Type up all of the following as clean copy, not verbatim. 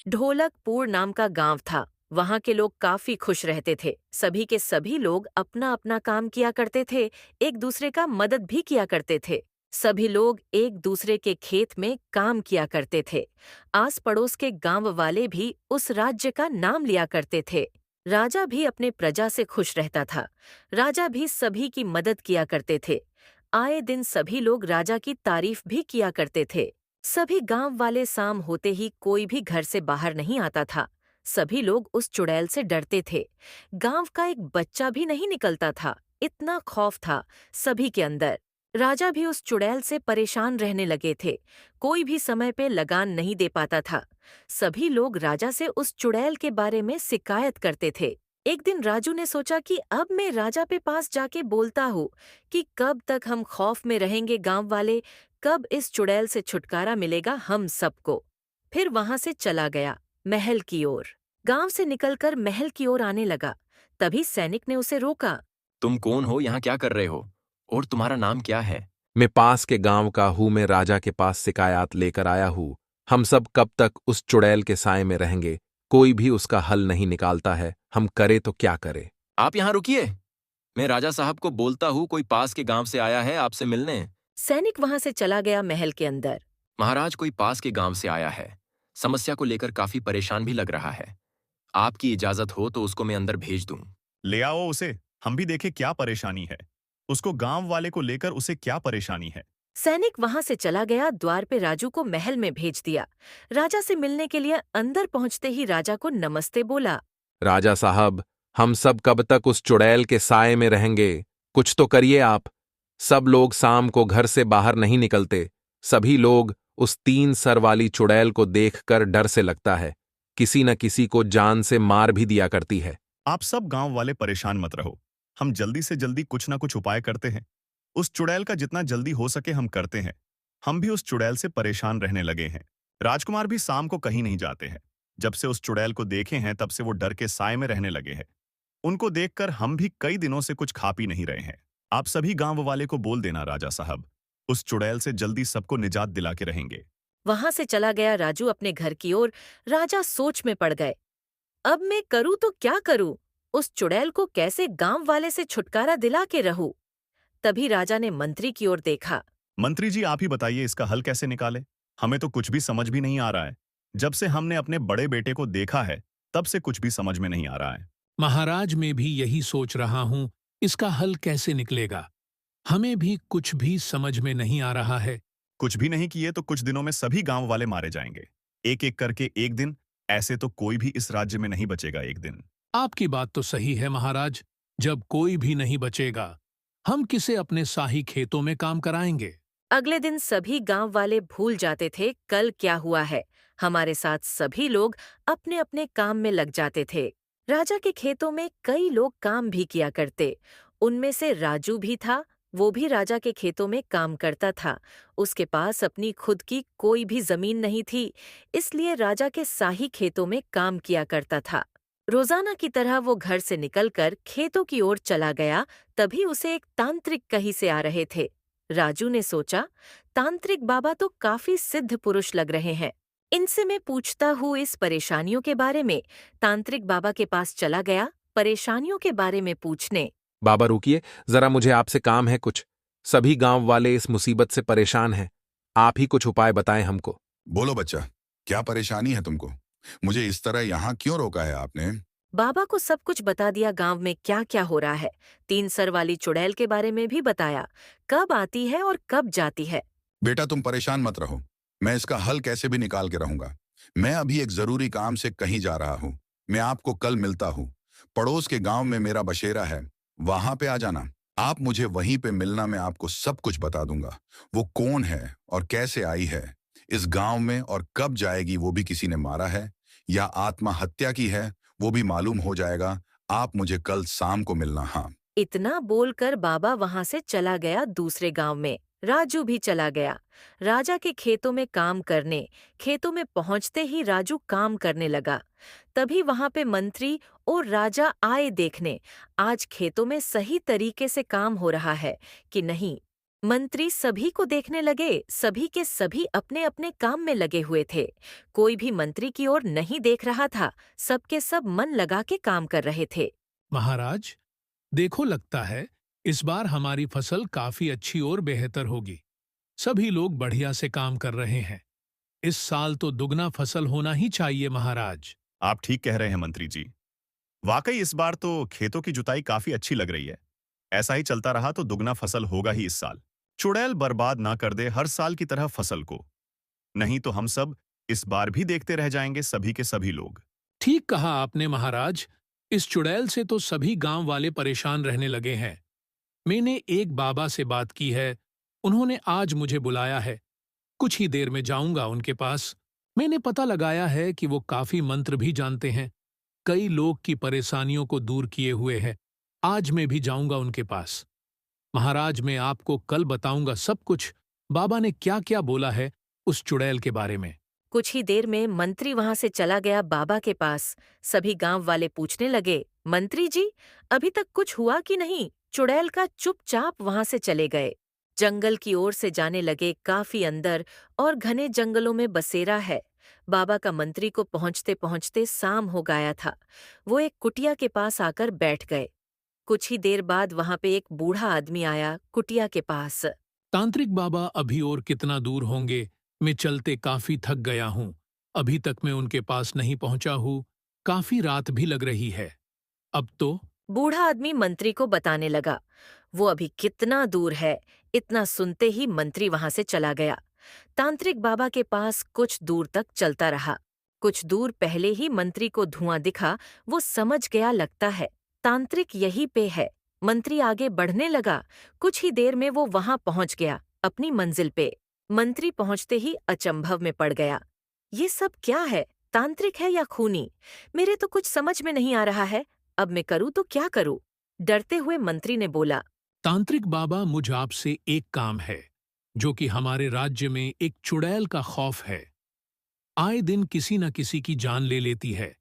ढोलकपुर नाम का गांव था। वहां के लोग काफी खुश रहते थे। सभी के सभी लोग अपना अपना काम किया करते थे, एक दूसरे का मदद भी किया करते थे। सभी लोग एक दूसरे के खेत में काम किया करते थे। आस पड़ोस के गांव वाले भी उस राज्य का नाम लिया करते थे। राजा भी अपने प्रजा से खुश रहता था। राजा भी सभी की मदद किया करते थे। आए दिन सभी लोग राजा की तारीफ भी किया करते थे। सभी गांव वाले शाम होते ही कोई भी घर से बाहर नहीं आता था। सभी लोग उस चुड़ैल से डरते थे। गांव का एक बच्चा भी नहीं निकलता था, इतना खौफ था सभी के अंदर। राजा भी उस चुड़ैल से परेशान रहने लगे थे। कोई भी समय पे लगान नहीं दे पाता था। सभी लोग राजा से उस चुड़ैल के बारे में शिकायत करते थे। एक दिन राजू ने सोचा कि अब मैं राजा पे पास जाके बोलता हूँ कि कब तक हम खौफ में रहेंगे गांव वाले, कब इस चुड़ैल से छुटकारा मिलेगा हम सबको। फिर वहां से चला गया महल की ओर। गांव से निकलकर महल की ओर आने लगा। तभी सैनिक ने उसे रोका। तुम कौन हो, यहाँ क्या कर रहे हो, और तुम्हारा नाम क्या है? मैं पास के गांव का हूं। मैं राजा के पास शिकायत लेकर आया हूं। हम सब कब तक उस चुड़ैल के साए में रहेंगे? कोई भी उसका हल नहीं निकालता है। हम करे तो क्या करें? आप यहाँ रुकिए, मैं राजा साहब को बोलता हूँ, कोई पास के गांव से आया है आपसे मिलने। सैनिक वहां से चला गया महल के अंदर। महाराज, कोई पास के गांव से आया है, समस्या को लेकर काफी परेशान भी लग रहा है। आपकी इजाजत हो तो उसको मैं अंदर भेज दूं। ले आओ उसे, हम भी देखे क्या परेशानी है। उसको गांव वाले को लेकर उसे क्या परेशानी है। सैनिक वहां से चला गया। द्वार पे राजू को महल में भेज दिया। राजा से मिलने के लिए अंदर पहुंचते ही राजा को नमस्ते बोला। राजा साहब, हम सब कब तक उस चुड़ैल के साए में रहेंगे? कुछ तो करिए आप। सब लोग शाम को घर से बाहर नहीं निकलते। सभी लोग उस 3 सर वाली चुड़ैल को देखकर डर से लगता है। किसी न किसी को जान से मार भी दिया करती है। आप सब गांव वाले परेशान मत रहो, हम जल्दी से जल्दी कुछ ना कुछ उपाय करते हैं। उस चुड़ैल का जितना जल्दी हो सके हम करते हैं। हम भी उस चुड़ैल से परेशान रहने लगे हैं। राजकुमार भी शाम को कहीं नहीं जाते हैं। जब से उस चुड़ैल को देखे हैं तब से वो डर के साए में रहने लगे हैं। उनको देखकर हम भी कई दिनों से कुछ खा पी नहीं रहे हैं। आप सभी गांव वाले को बोल देना राजा साहब, उस चुड़ैल से जल्दी सबको निजात दिला के रहेंगे। वहां से चला गया राजू अपने घर की ओर। राजा सोच में पड़ गए। अब मैं करूँ तो क्या करूँ? उस चुड़ैल को कैसे गांव वाले से छुटकारा दिला के रहूं? तभी राजा ने मंत्री की ओर देखा। मंत्री जी, आप ही बताइए इसका हल कैसे निकाले। हमें तो कुछ भी समझ भी नहीं आ रहा है। जब से हमने अपने बड़े बेटे को देखा है तब से कुछ भी समझ में नहीं आ रहा है। महाराज, मैं भी यही सोच रहा हूं, इसका हल कैसे निकलेगा। हमें भी कुछ भी समझ में नहीं आ रहा है। कुछ भी नहीं किए तो कुछ दिनों में सभी गांव वाले मारे जाएंगे, एक एक करके एक दिन। ऐसे तो कोई भी इस राज्य में नहीं बचेगा एक दिन। आपकी बात तो सही है महाराज। जब कोई भी नहीं बचेगा, हम किसे अपने शाही खेतों में काम कराएंगे। अगले दिन सभी गांव वाले भूल जाते थे कल क्या हुआ है। हमारे साथ सभी लोग अपने अपने काम में लग जाते थे। राजा के खेतों में कई लोग काम भी किया करते। उनमें से राजू भी था। वो भी राजा के खेतों में काम करता था। उसके पास अपनी खुद की कोई भी जमीन नहीं थी, इसलिए राजा के शाही खेतों में काम किया करता था। रोजाना की तरह वो घर से निकलकर खेतों की ओर चला गया। तभी उसे एक तांत्रिक कहीं से आ रहे थे। राजू ने सोचा, तांत्रिक बाबा तो काफी सिद्ध पुरुष लग रहे हैं, इनसे मैं पूछता हूँ इस परेशानियों के बारे में। तांत्रिक बाबा के पास चला गया परेशानियों के बारे में पूछने। बाबा रुकिए, जरा मुझे आपसे काम है कुछ। सभी गांव वाले इस मुसीबत से परेशान हैं। आप ही कुछ उपाय बताएं हमको। बोलो बच्चा, क्या परेशानी है तुमको? मुझे इस तरह यहाँ क्यों रोका है आपने? बाबा को सब कुछ बता दिया, गांव में क्या क्या हो रहा है। 3 सर वाली चुड़ैल के बारे में भी बताया, कब आती है और कब जाती है। बेटा तुम परेशान मत रहो, मैं इसका हल कैसे भी निकाल के रहूंगा। मैं अभी एक जरूरी काम से कहीं जा रहा हूँ। मैं आपको कल मिलता हूँ। पड़ोस के गांव में मेरा बसेरा है, वहां पे आ जाना। आप मुझे वहीं पे मिलना, मैं आपको सब कुछ बता दूंगा। वो कौन है और कैसे आई है इस गांव में, और कब जाएगी वो भी किसी ने मारा है या आत्महत्या की है वो भी मालूम हो जाएगा। आप मुझे कल शाम को मिलना। हाँ। इतना बोलकर बाबा वहां से चला गया दूसरे गांव में। राजू भी चला गया राजा के खेतों में काम करने। खेतों में पहुंचते ही राजू काम करने लगा। तभी वहां पे मंत्री और राजा आए देखने, आज खेतों में सही तरीके से काम हो रहा है कि नहीं। मंत्री सभी को देखने लगे। सभी के सभी अपने अपने काम में लगे हुए थे। कोई भी मंत्री की ओर नहीं देख रहा था। सबके सब मन लगा के काम कर रहे थे। महाराज, देखो, लगता है इस बार हमारी फसल काफी अच्छी और बेहतर होगी। सभी लोग बढ़िया से काम कर रहे हैं। इस साल तो दुगना फसल होना ही चाहिए महाराज। आप ठीक कह रहे हैं मंत्री जी। वाकई इस बार तो खेतों की जुताई काफी अच्छी लग रही है। ऐसा ही चलता रहा तो दुगना फसल होगा ही इस साल। चुड़ैल बर्बाद ना कर दे हर साल की तरह फसल को, नहीं तो हम सब इस बार भी देखते रह जाएंगे, सभी के सभी लोग। ठीक कहा आपने महाराज। इस चुड़ैल से तो सभी गांव वाले परेशान रहने लगे हैं। मैंने एक बाबा से बात की है। उन्होंने आज मुझे बुलाया है। कुछ ही देर में जाऊंगा उनके पास। मैंने पता लगाया है कि वो काफी मंत्र भी जानते हैं। कई लोग की परेशानियों को दूर किए हुए हैं। आज मैं भी जाऊंगा उनके पास। महाराज, मैं आपको कल बताऊंगा सब कुछ। बाबा ने क्या क्या बोला है उस चुड़ैल के बारे में। कुछ ही देर में मंत्री वहां से चला गया बाबा के पास। सभी गांव वाले पूछने लगे, मंत्री जी, अभी तक कुछ हुआ कि नहीं? चुड़ैल का चुपचाप वहां से चले गए। जंगल की ओर से जाने लगे। काफी अंदर और घने जंगलों में बसेरा है। बाबा का मंत्री को पहुंचते पहुंचते शाम हो गया था। वो एक कुटिया के पास आकर बैठ गए। कुछ ही देर बाद वहां पे एक बूढ़ा आदमी आया कुटिया के पास। तांत्रिक बाबा अभी और कितना दूर होंगे? मैं चलते काफी थक गया हूँ। अभी तक मैं उनके पास नहीं पहुंचा हूँ। काफी रात भी लग रही है। अब तो बूढ़ा आदमी मंत्री को बताने लगा वो अभी कितना दूर है। इतना सुनते ही मंत्री वहां से चला गया। तांत्रिक बाबा के पास कुछ दूर तक चलता रहा। कुछ दूर पहले ही मंत्री को धुआं दिखा। वो समझ गया, लगता है तांत्रिक यहीं पे है। मंत्री आगे बढ़ने लगा। कुछ ही देर में वो वहां पहुंच गया, अपनी मंजिल पे। मंत्री पहुंचते ही अचंभव में पड़ गया। ये सब क्या है? तांत्रिक है या खूनी? मेरे तो कुछ समझ में नहीं आ रहा है। अब मैं करूँ तो क्या करूँ? डरते हुए मंत्री ने बोला, तांत्रिक बाबा, मुझ आपसे एक काम है, जो कि हमारे राज्य में एक चुड़ैल का खौफ है। आए दिन किसी न किसी की जान ले लेती है।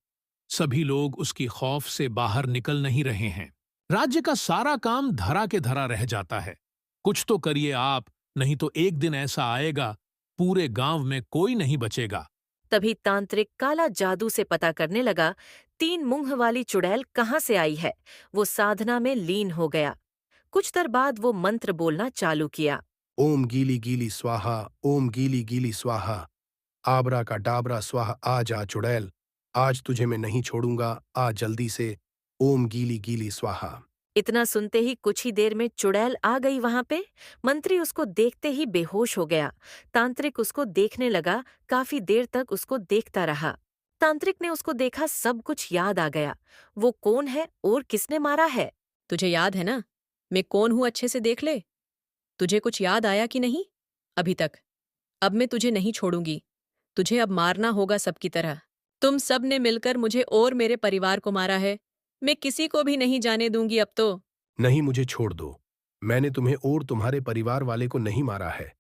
सभी लोग उसकी खौफ से बाहर निकल नहीं रहे हैं। राज्य का सारा काम धरा के धरा रह जाता है। कुछ तो करिए आप, नहीं तो एक दिन ऐसा आएगा पूरे गांव में कोई नहीं बचेगा। तभी तांत्रिक काला जादू से पता करने लगा 3 मुंह वाली चुड़ैल कहाँ से आई है। वो साधना में लीन हो गया। कुछ देर बाद वो मंत्र बोलना चालू किया। ओम गीली गीली स्वाहा, ओम गीली गीली स्वाहा, आबरा का डाबरा स्वाहा। आ जा चुड़ैल, आज तुझे मैं नहीं छोड़ूंगा, आ जल्दी से। ओम गीली गीली स्वाहा। इतना सुनते ही कुछ ही देर में चुड़ैल आ गई वहां पे। मंत्री उसको देखते ही बेहोश हो गया। तांत्रिक उसको देखने लगा। काफी देर तक उसको देखता रहा। तांत्रिक ने उसको देखा, सब कुछ याद आ गया। वो कौन है और किसने मारा है? तुझे याद है ना मैं कौन हूं? अच्छे से देख ले। तुझे कुछ याद आया कि नहीं अभी तक? अब मैं तुझे नहीं छोड़ूंगी। तुझे अब मारना होगा सबकी तरह। तुम सब ने मिलकर मुझे और मेरे परिवार को मारा है। मैं किसी को भी नहीं जाने दूंगी अब तो। नहीं, मुझे छोड़ दो। मैंने तुम्हें और तुम्हारे परिवार वाले को नहीं मारा है।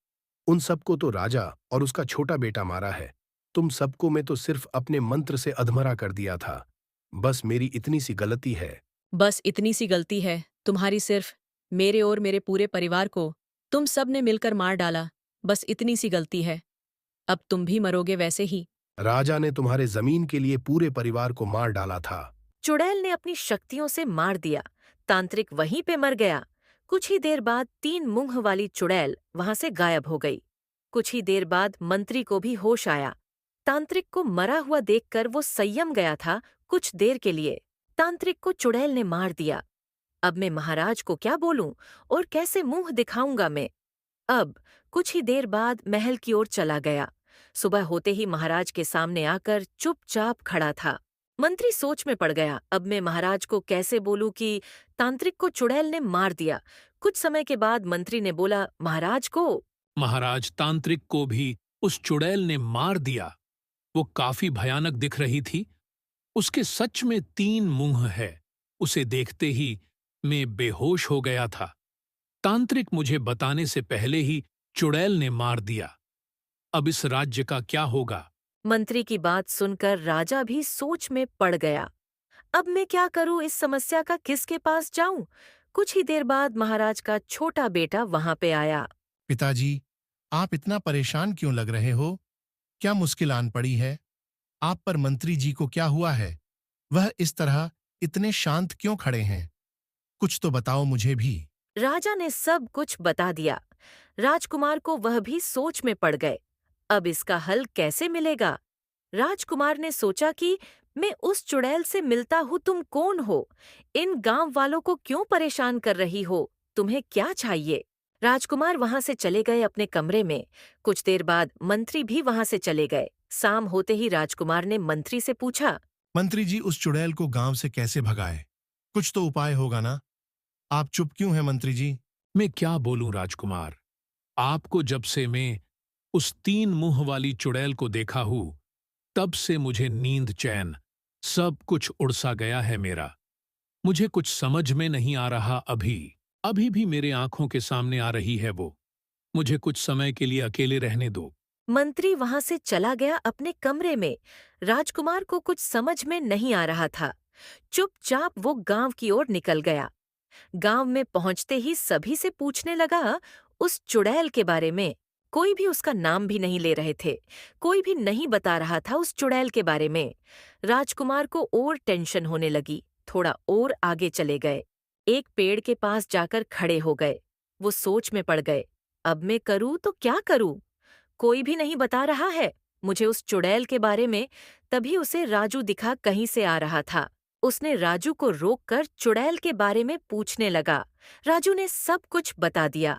उन सबको तो राजा और उसका छोटा बेटा मारा है। तुम सबको मैं तो सिर्फ अपने मंत्र से अधमरा कर दिया था। बस मेरी इतनी सी गलती है। बस इतनी सी गलती है तुम्हारी? सिर्फ मेरे और मेरे पूरे परिवार को तुम सब ने मिलकर मार डाला। बस इतनी सी गलती है। अब तुम भी मरोगे वैसे ही। राजा ने तुम्हारे जमीन के लिए पूरे परिवार को मार डाला था। चुड़ैल ने अपनी शक्तियों से मार दिया। तांत्रिक वहीं पे मर गया। कुछ ही देर बाद 3 मुंह वाली चुड़ैल वहां से गायब हो गई। कुछ ही देर बाद मंत्री को भी होश आया। तांत्रिक को मरा हुआ देखकर वो संयम गया था कुछ देर के लिए। तांत्रिक को चुड़ैल ने मार दिया। अब मैं महाराज को क्या बोलूं और कैसे मुंह दिखाऊंगा मैं? अब कुछ ही देर बाद महल की ओर चला गया। सुबह होते ही महाराज के सामने आकर चुपचाप खड़ा था। मंत्री सोच में पड़ गया, अब मैं महाराज को कैसे बोलूं कि तांत्रिक को चुड़ैल ने मार दिया। कुछ समय के बाद मंत्री ने बोला, महाराज को। महाराज, तांत्रिक को भी उस चुड़ैल ने मार दिया। वो काफी भयानक दिख रही थी। उसके सच में 3 मुंह है। उसे देखते ही मैं बेहोश हो गया था। तांत्रिक मुझे बताने से पहले ही चुड़ैल ने मार दिया। अब इस राज्य का क्या होगा? मंत्री की बात सुनकर राजा भी सोच में पड़ गया। अब मैं क्या करूं? इस समस्या का किसके पास जाऊं? कुछ ही देर बाद महाराज का छोटा बेटा वहां पे आया। पिताजी, आप इतना परेशान क्यों लग रहे हो? क्या मुश्किल आन पड़ी है? आप पर मंत्री जी को क्या हुआ है? वह इस तरह इतने शांत क्यों खड़े हैं? कुछ तो बताओ मुझे भी। राजा ने सब कुछ बता दिया। राजकुमार को वह भी सोच में पड़ गए। अब इसका हल कैसे मिलेगा? राजकुमार ने सोचा कि मैं उस चुड़ैल से मिलता हूँ, तुम कौन हो? इन गांव वालों को क्यों परेशान कर रही हो? तुम्हें क्या चाहिए? राजकुमार वहां से चले गए अपने कमरे में। कुछ देर बाद मंत्री भी वहां से चले गए। शाम होते ही राजकुमार ने मंत्री से पूछा। मंत्री जी, उस चुड़ैल को गांव से कैसे भगाए? कुछ तो उपाय होगा ना? आप चुप क्यों हैं मंत्री जी? मैं क्या बोलूं राजकुमार, आपको जब से मैं उस 3 मुंह वाली चुड़ैल को देखा हूं, तब से मुझे नींद चैन सब कुछ उड़सा गया है मेरा। मुझे कुछ समझ में नहीं आ रहा। अभी भी मेरे आंखों के सामने आ रही है वो। मुझे कुछ समय के लिए अकेले रहने दो। मंत्री वहां से चला गया अपने कमरे में। राजकुमार को कुछ समझ में नहीं आ रहा था। चुपचाप वो गांव की ओर निकल गया। गांव में पहुंचते ही सभी से पूछने लगा उस चुड़ैल के बारे में। कोई भी उसका नाम भी नहीं ले रहे थे। कोई भी नहीं बता रहा था उस चुड़ैल के बारे में। राजकुमार को और टेंशन होने लगी। थोड़ा और आगे चले गए। एक पेड़ के पास जाकर खड़े हो गए। वो सोच में पड़ गए, अब मैं करूं तो क्या करूं? कोई भी नहीं बता रहा है मुझे उस चुड़ैल के बारे में। तभी उसे राजू दिखा, कहीं से आ रहा था। उसने राजू को रोककर चुड़ैल के बारे में पूछने लगा। राजू ने सब कुछ बता दिया।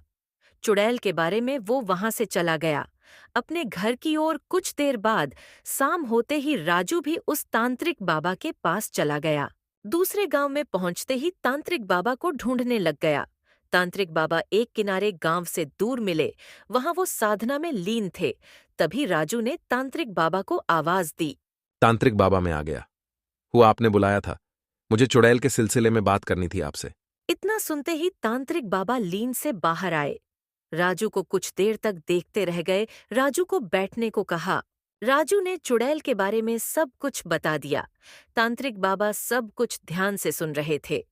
चुड़ैल के बारे में वो वहां से चला गया अपने घर की ओर। कुछ देर बाद शाम होते ही राजू भी उस तांत्रिक बाबा के पास चला गया। दूसरे गांव में पहुंचते ही तांत्रिक बाबा को ढूंढने लग गया। तांत्रिक बाबा एक किनारे गांव से दूर मिले। वहां वो साधना में लीन थे। तभी राजू ने तांत्रिक बाबा को आवाज दी। तांत्रिक बाबा मैं आ गया। हुआ आपने बुलाया था। मुझे चुड़ैल के सिलसिले में बात करनी थी आपसे। इतना सुनते ही तांत्रिक बाबा लीन से बाहर आए। राजू को कुछ देर तक देखते रह गए। राजू को बैठने को कहा। राजू ने चुड़ैल के बारे में सब कुछ बता दिया। तांत्रिक बाबा सब कुछ ध्यान से सुन रहे थे।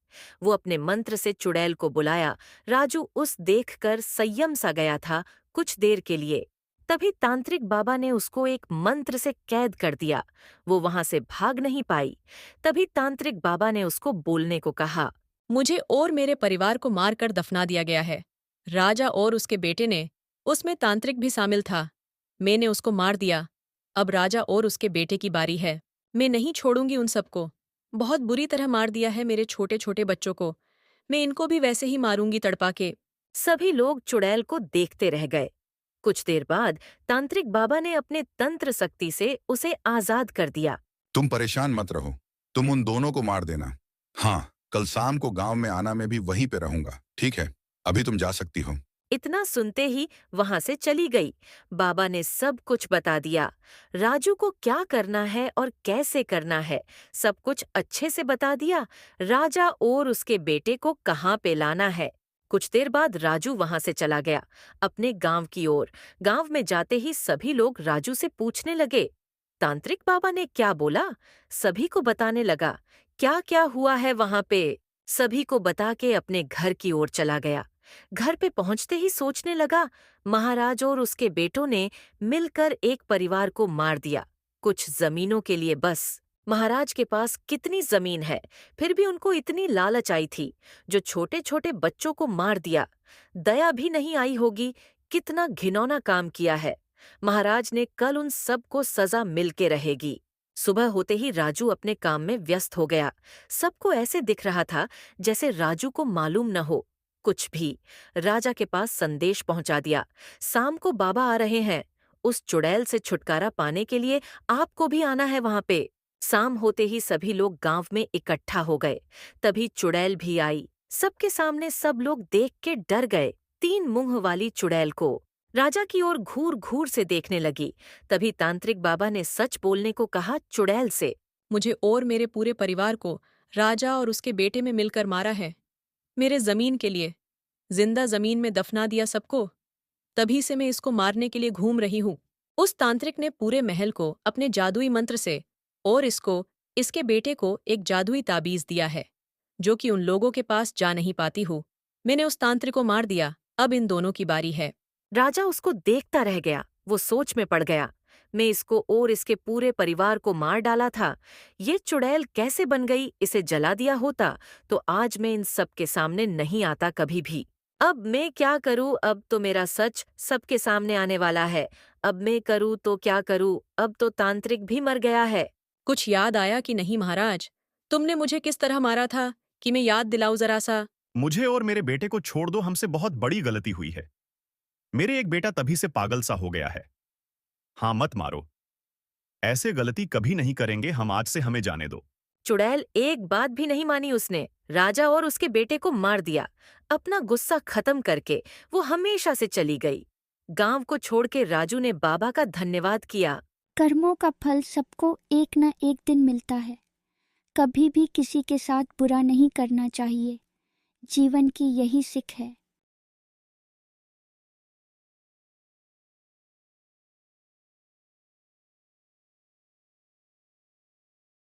वो अपने मंत्र से चुड़ैल को बुलाया। राजू उस देखकर संयम सा गया था कुछ देर के लिए। तभी तांत्रिक बाबा ने उसको एक मंत्र से कैद कर दिया। वो वहां से भाग नहीं पाई। तभी तांत्रिक बाबा ने उसको बोलने को कहा। मुझे और मेरे परिवार को मारकर दफना दिया गया है। राजा और उसके बेटे ने, उसमें तांत्रिक भी शामिल था। मैंने उसको मार दिया। अब राजा और उसके बेटे की बारी है। मैं नहीं छोड़ूंगी उन सबको। बहुत बुरी तरह मार दिया है मेरे छोटे छोटे बच्चों को। मैं इनको भी वैसे ही मारूंगी तड़पा के। सभी लोग चुड़ैल को देखते रह गए। कुछ देर बाद तांत्रिक बाबा ने अपने तंत्र शक्ति से उसे आजाद कर दिया। तुम परेशान मत रहो, तुम उन दोनों को मार देना। हाँ, कल शाम को गांव में आना, मैं भी वहीं पे रहूंगा। ठीक है, अभी तुम जा सकती हो। इतना सुनते ही वहां से चली गई। बाबा ने सब कुछ बता दिया। राजू को क्या करना है और कैसे करना है, सब कुछ अच्छे से बता दिया। राजा और उसके बेटे को कहाँ पे लाना है। कुछ देर बाद राजू वहां से चला गया अपने गांव की ओर। गांव में जाते ही सभी लोग राजू से पूछने लगे, तांत्रिक बाबा ने क्या बोला? सभी को बताने लगा क्या क्या हुआ है वहां पे। सभी को बता के अपने घर की ओर चला गया। घर पे पहुंचते ही सोचने लगा, महाराज और उसके बेटों ने मिलकर एक परिवार को मार दिया कुछ जमीनों के लिए बस। महाराज के पास कितनी जमीन है, फिर भी उनको इतनी लालच आई थी जो छोटे छोटे बच्चों को मार दिया। दया भी नहीं आई होगी। कितना घिनौना काम किया है। महाराज ने कल उन सबको सजा मिलके रहेगी। सुबह होते ही राजू अपने काम में व्यस्त हो गया। सबको ऐसे दिख रहा था जैसे राजू को मालूम न हो कुछ भी। राजा के पास संदेश पहुंचा दिया, शाम को बाबा आ रहे हैं। उस चुड़ैल से छुटकारा पाने के लिए आपको भी आना है वहां पे। शाम होते ही सभी लोग गांव में इकट्ठा हो गए। तभी चुड़ैल भी आई। सबके सामने सब लोग देख के डर गए। 3 मुंह वाली चुड़ैल को राजा की ओर घूर घूर से देखने लगी। तभी तांत्रिक बाबा ने सच बोलने को कहा चुड़ैल से। मुझे और मेरे पूरे परिवार को राजा और उसके बेटे में मिलकर मारा है। मेरे जमीन के लिए जिंदा जमीन में दफना दिया सबको। तभी से मैं इसको मारने के लिए घूम रही हूँ। उस तांत्रिक ने पूरे महल को अपने जादुई मंत्र से और इसके बेटे को एक जादुई ताबीज दिया है। जो कि उन लोगों के पास जा नहीं पाती हूँ। मैंने उस तांत्रिक को मार दिया, अब इन दोनों की बारी है। राजा उसको देखता रह गया। वो सोच में पड़ गया। मैं इसको और इसके पूरे परिवार को मार डाला था। ये चुड़ैल कैसे बन गई? इसे जला दिया होता तो आज मैं इन सब के सामने नहीं आता कभी भी। अब मैं क्या करूं? अब तो मेरा सच सबके सामने आने वाला है। अब मैं करूं तो क्या करूं? अब तो तांत्रिक भी मर गया है। कुछ याद आया कि नहीं महाराज? तुमने मुझे किस तरह मारा था कि मैं याद दिलाऊं जरा सा? मुझे और मेरे बेटे को छोड़ दो, हमसे बहुत बड़ी गलती हुई है। मेरे एक बेटा तभी से पागल सा हो गया है। हाँ, मत मारो। ऐसे गलती कभी नहीं करेंगे हम, आज से हमें जाने दो। चुड़ैल एक बात भी नहीं मानी उसने। राजा और उसके बेटे को मार दिया। अपना गुस्सा खत्म करके वो हमेशा से चली गई। गांव को छोड़ के राजू ने बाबा का धन्यवाद किया। कर्मों का फल सबको एक न एक दिन मिलता है। कभी भी किसी के साथ बुरा नहीं करना चाहिए। जीवन की यही सीख है।